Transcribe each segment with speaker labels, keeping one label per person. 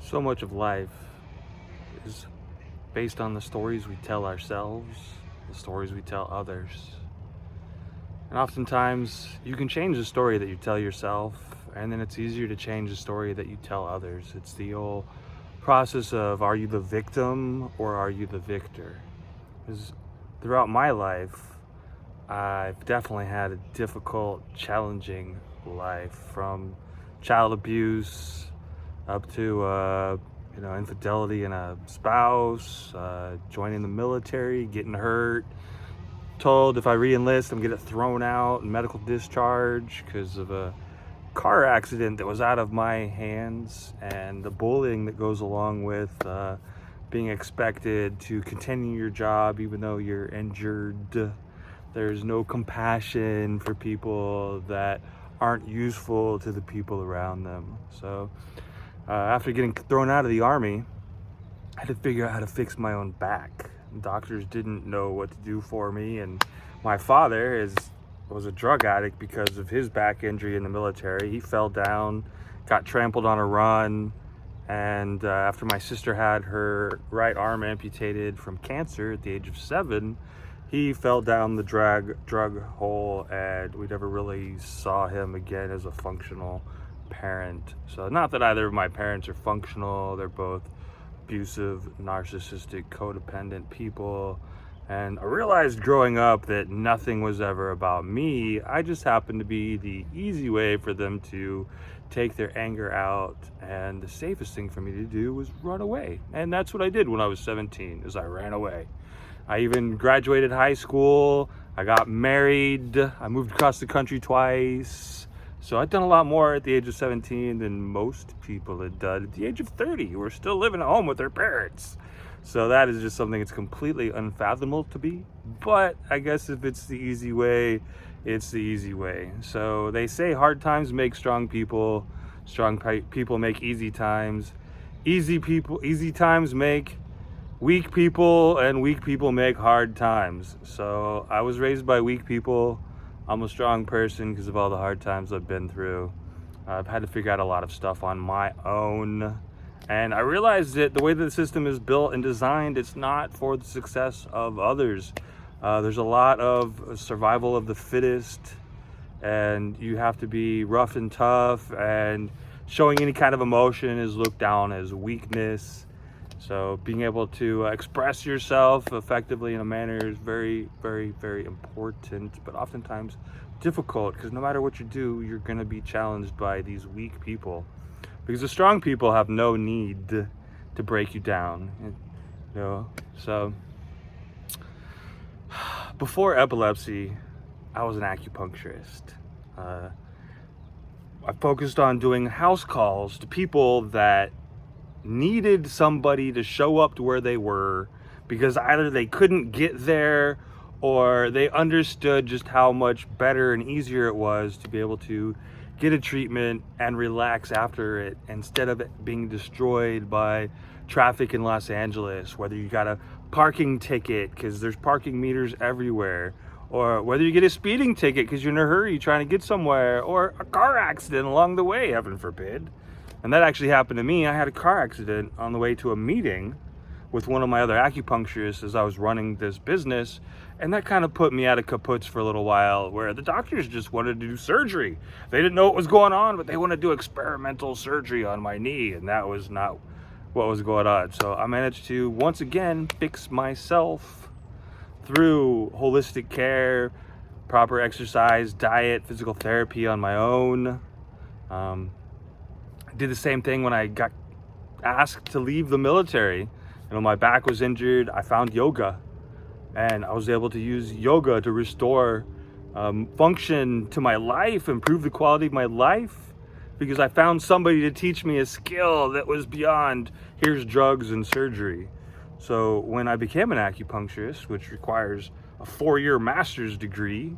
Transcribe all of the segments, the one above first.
Speaker 1: So much of life is based on the stories we tell ourselves, the stories we tell others. And oftentimes you can change the story that you tell yourself, and then it's easier to change the story that you tell others. It's the old process of, are you the victim or are you the victor? Because throughout my life, I've definitely had a difficult, challenging life, from child abuse up to infidelity in a spouse, joining the military, getting hurt, told if I re-enlist I'm gonna get thrown out and medical discharge because of a car accident that was out of my hands, and the bullying that goes along with being expected to continue your job even though you're injured. There's no compassion for people that aren't useful to the people around them. So after getting thrown out of the Army, I had to figure out how to fix my own back. Doctors didn't know what to do for me, and my father was a drug addict because of his back injury in the military. He fell down, got trampled on a run, and after my sister had her right arm amputated from cancer at the age of 7, he fell down the drug hole, and we never really saw him again as a functional parent. So not that either of my parents are functional, they're both abusive, narcissistic, codependent people. And I realized growing up that nothing was ever about me. I just happened to be the easy way for them to take their anger out, and the safest thing for me to do was run away. And that's what I did when I was 17, is I ran away. I even graduated high school, I got married, I moved across the country twice. So I've done a lot more at the age of 17 than most people had done at the age of 30, who are still living at home with their parents. So that is just something that's completely unfathomable to me. But I guess if it's the easy way, it's the easy way. So they say hard times make strong people, people make easy times. Easy times make weak people, and weak people make hard times. So I was raised by weak people. I'm a strong person because of all the hard times I've been through. I've had to figure out a lot of stuff on my own. And I realized that the way that the system is built and designed, it's not for the success of others. There's a lot of survival of the fittest, and you have to be rough and tough, and showing any kind of emotion is looked down as weakness. So being able to express yourself effectively in a manner is very, very, very important, but oftentimes difficult, because no matter what you do, you're going to be challenged by these weak people, because the strong people have no need to break you down. So before epilepsy, I was an acupuncturist. I focused on doing house calls to people that needed somebody to show up to where they were, because either they couldn't get there or they understood just how much better and easier it was to be able to get a treatment and relax after it, instead of it being destroyed by traffic in Los Angeles, whether you got a parking ticket because there's parking meters everywhere, or whether you get a speeding ticket because you're in a hurry trying to get somewhere, or a car accident along the way, heaven forbid. And that actually happened to me. I had a car accident on the way to a meeting with one of my other acupuncturists as I was running this business. And that kind of put me out of kaputs for a little while, where the doctors just wanted to do surgery. They didn't know what was going on, but they wanted to do experimental surgery on my knee. And that was not what was going on. So I managed to, once again, fix myself through holistic care, proper exercise, diet, physical therapy on my own. I did the same thing when I got asked to leave the military. My back was injured. I found yoga, and I was able to use yoga to restore function to my life, improve the quality of my life, because I found somebody to teach me a skill that was beyond here's drugs and surgery. So when I became an acupuncturist, which requires a 4-year master's degree,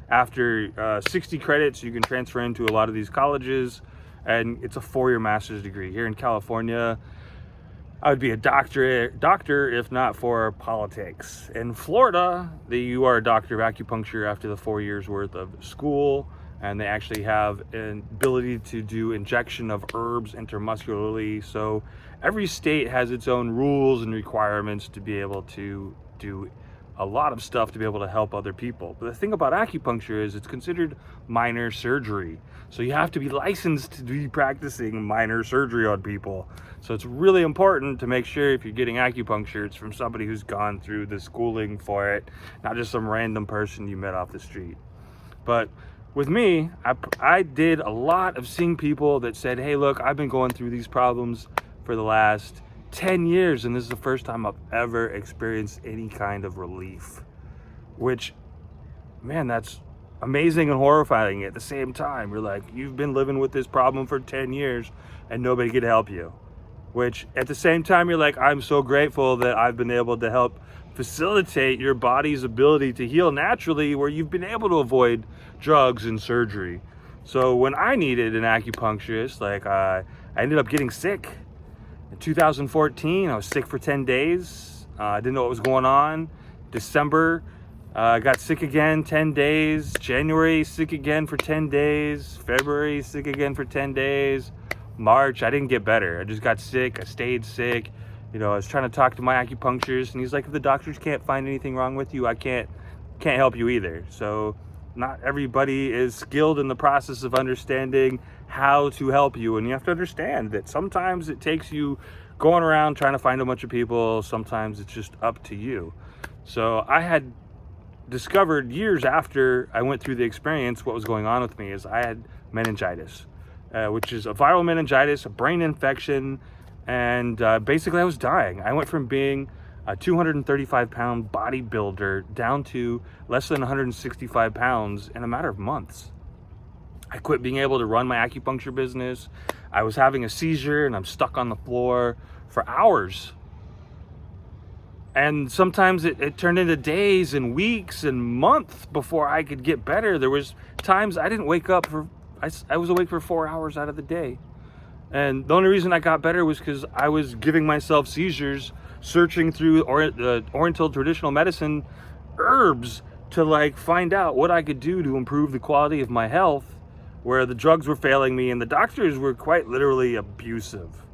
Speaker 1: after 60 credits you can transfer into a lot of these colleges, and it's a 4-year master's degree. Here in California, I would be a doctor if not for politics. In Florida, you are a doctor of acupuncture after the 4 years worth of school, and they actually have an ability to do injection of herbs intramuscularly. So every state has its own rules and requirements to be able to do a lot of stuff to be able to help other people. But the thing about acupuncture is it's considered minor surgery. So you have to be licensed to be practicing minor surgery on people. So it's really important to make sure if you're getting acupuncture, it's from somebody who's gone through the schooling for it, not just some random person you met off the street. But with me, I did a lot of seeing people that said, hey, look, I've been going through these problems for the last 10 years, and this is the first time I've ever experienced any kind of relief. Which, man, that's amazing and horrifying at the same time. You're like, you've been living with this problem for 10 years and nobody could help you. Which, at the same time, you're like, I'm so grateful that I've been able to help facilitate your body's ability to heal naturally, where you've been able to avoid drugs and surgery. So when I needed an acupuncturist, I ended up getting sick. In 2014, I was sick for 10 days. I didn't know what was going on. December, I got sick again, 10 days. January, sick again for 10 days. February, sick again for 10 days. March, I didn't get better. I just got sick. I stayed sick. I was trying to talk to my acupuncturist, and he's like, if the doctors can't find anything wrong with you, I can't help you either. So not everybody is skilled in the process of understanding how to help you, and you have to understand that sometimes it takes you going around trying to find a bunch of people. Sometimes it's just up to you. So I had discovered years after I went through the experience what was going on with me is I had meningitis, which is a viral meningitis, a brain infection, and basically I was dying. I went from being a 235-pound bodybuilder down to less than 165 pounds in a matter of months. I quit being able to run my acupuncture business. I was having a seizure and I'm stuck on the floor for hours. And sometimes it turned into days and weeks and months before I could get better. There was times I didn't wake up I was awake for 4 hours out of the day. And the only reason I got better was because I was giving myself seizures, searching through Oriental traditional medicine herbs to find out what I could do to improve the quality of my health, where the drugs were failing me and the doctors were quite literally abusive.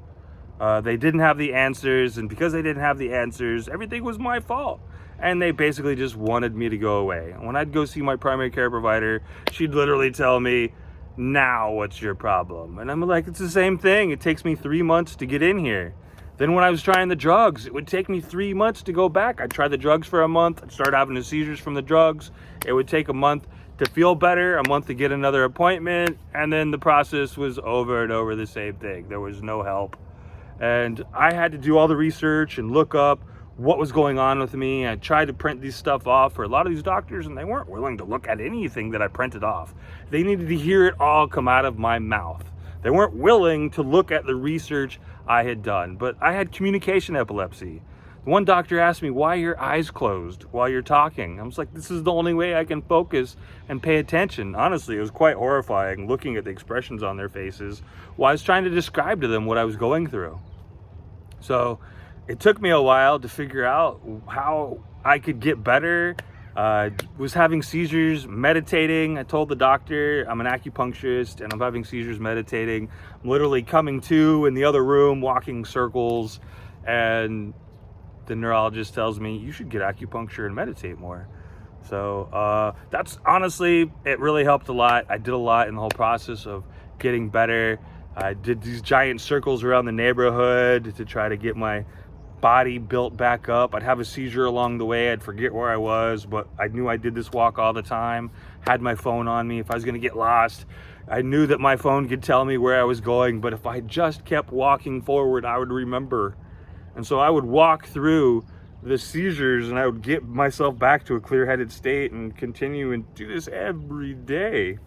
Speaker 1: They didn't have the answers, and because they didn't have the answers, everything was my fault. And they basically just wanted me to go away. When I'd go see my primary care provider, she'd literally tell me, now what's your problem? And I'm like, it's the same thing. It takes me 3 months to get in here. Then when I was trying the drugs, it would take me 3 months to go back. I'd try the drugs for a month. I'd start having the seizures from the drugs. It would take a month to feel better, a month to get another appointment, and then the process was over and over the same thing. There was no help. And I had to do all the research and look up what was going on with me. I tried to print these stuff off for a lot of these doctors, and they weren't willing to look at anything that I printed off. They needed to hear it all come out of my mouth. They weren't willing to look at the research I had done. But I had communication epilepsy. One doctor asked me, why are your eyes closed while you're talking? I was like, this is the only way I can focus and pay attention. Honestly, it was quite horrifying looking at the expressions on their faces while I was trying to describe to them what I was going through. So it took me a while to figure out how I could get better. Was having seizures, meditating. I told the doctor I'm an acupuncturist and I'm having seizures meditating. I'm literally coming to in the other room, walking circles, and the neurologist tells me you should get acupuncture and meditate more. So that's honestly, it really helped a lot. I did a lot in the whole process of getting better. I did these giant circles around the neighborhood to try to get my body built back up. I'd have a seizure along the way. I'd forget where I was, but I knew I did this walk all the time. Had my phone on me. If I was gonna get lost, I knew that my phone could tell me where I was going, but if I just kept walking forward, I would remember. And so I would walk through the seizures and I would get myself back to a clear-headed state and continue and do this every day.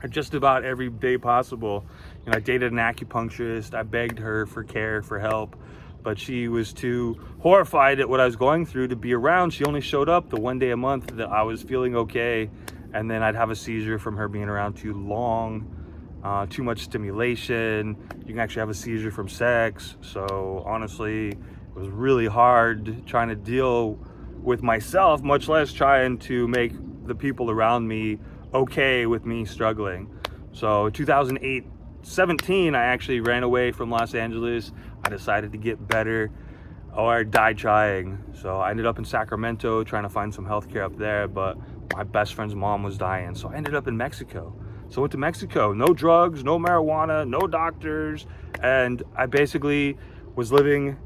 Speaker 1: Just about every day possible. I dated an acupuncturist. I begged her for care, for help, but she was too horrified at what I was going through to be around. She only showed up the one day a month that I was feeling okay, and then I'd have a seizure from her being around too long, too much stimulation. You can actually have a seizure from sex. So honestly, it was really hard trying to deal with myself, much less trying to make the people around me okay with me struggling. So 2017, I actually ran away from Los Angeles. I decided to get better or die trying. So I ended up in Sacramento trying to find some healthcare up there, but my best friend's mom was dying. So I ended up in Mexico. So I went to Mexico, no drugs, no marijuana, no doctors. And I basically was living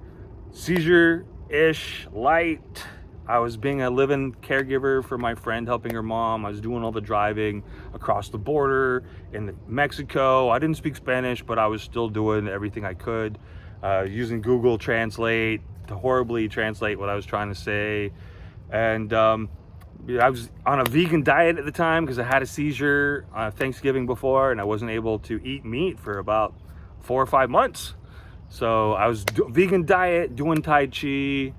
Speaker 1: seizure-ish light. I was being a living caregiver for my friend, helping her mom. I was doing all the driving across the border in Mexico. I didn't speak Spanish, but I was still doing everything I could, using Google Translate to horribly translate what I was trying to say. And I was on a vegan diet at the time because I had a seizure on Thanksgiving before, and I wasn't able to eat meat for about 4 or 5 months. So I was vegan diet, doing Tai Chi,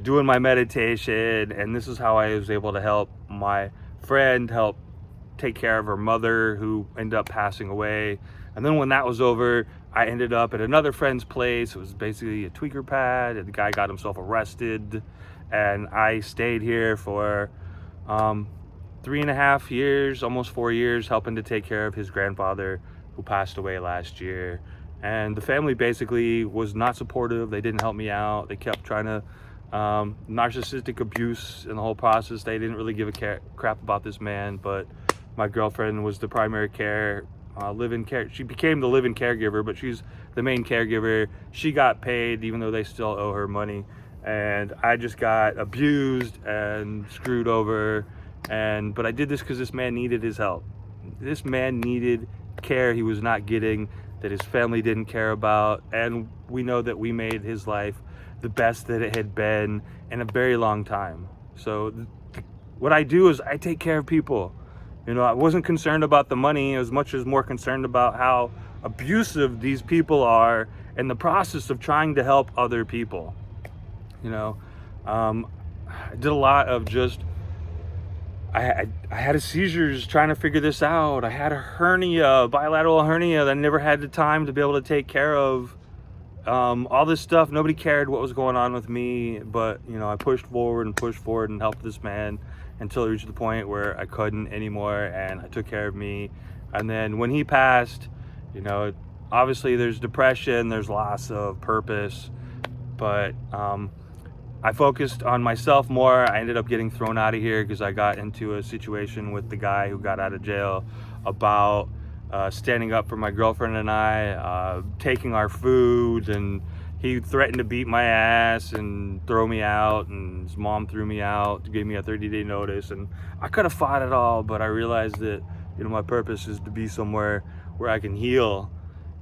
Speaker 1: doing my meditation, and this is how I was able to help my friend help take care of her mother, who ended up passing away. And then when that was over, I ended up at another friend's place. It was basically a tweaker pad, and the guy got himself arrested, and I stayed here for 3.5 years, almost 4 years, helping to take care of his grandfather who passed away last year. And the family basically was not supportive. They didn't help me out. They kept trying to narcissistic abuse in the whole process. They didn't really give a crap about this man, but my girlfriend was the primary live-in care. She became the live-in caregiver, but she's the main caregiver. She got paid even though they still owe her money, and I just got abused and screwed over. But I did this because this man needed his help. This man needed care he was not getting, that his family didn't care about, and we know that we made his life the best that it had been in a very long time. So what I do is I take care of people. You know, I wasn't concerned about the money as much as more concerned about how abusive these people are in the process of trying to help other people. You know, I did a lot of just, I had a seizures trying to figure this out. I had a hernia, bilateral hernia, that I never had the time to be able to take care of. All this stuff, nobody cared what was going on with me, but you know, I pushed forward and helped this man until it reached the point where I couldn't anymore, and I took care of me. And then when he passed, you know, obviously there's depression, there's loss of purpose, but I focused on myself more. I ended up getting thrown out of here because I got into a situation with the guy who got out of jail about standing up for my girlfriend and I, taking our food, and he threatened to beat my ass and throw me out, and his mom threw me out, gave me a 30-day notice, and I could have fought it all, but I realized that, you know, my purpose is to be somewhere where I can heal,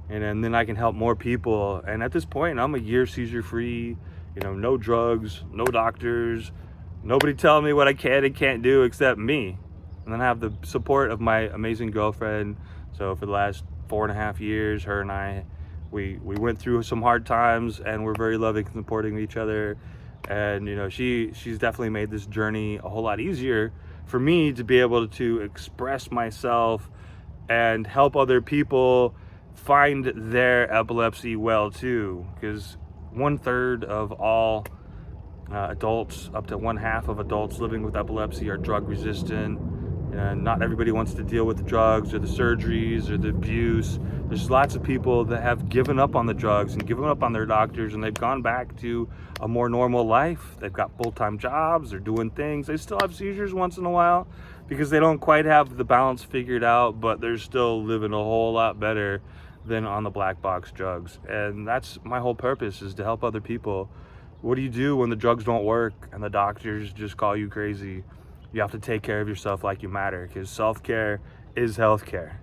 Speaker 1: and then I can help more people. And at this point, I'm a year seizure free, you know, no drugs, no doctors, nobody telling me what I can and can't do except me. And then I have the support of my amazing girlfriend. So for the last 4.5 years, her and I, we went through some hard times, and we're very loving and supporting each other. And you know, she's definitely made this journey a whole lot easier for me to be able to express myself and help other people find their epilepsy well too. Because 1/3 of all adults, up to 1/2 of adults living with epilepsy, are drug resistant. And not everybody wants to deal with the drugs or the surgeries or the abuse. There's lots of people that have given up on the drugs and given up on their doctors, and they've gone back to a more normal life. They've got full-time jobs, they're doing things. They still have seizures once in a while because they don't quite have the balance figured out, but they're still living a whole lot better than on the black box drugs. And that's my whole purpose, is to help other people. What do you do when the drugs don't work and the doctors just call you crazy? You have to take care of yourself like you matter, because self-care is healthcare.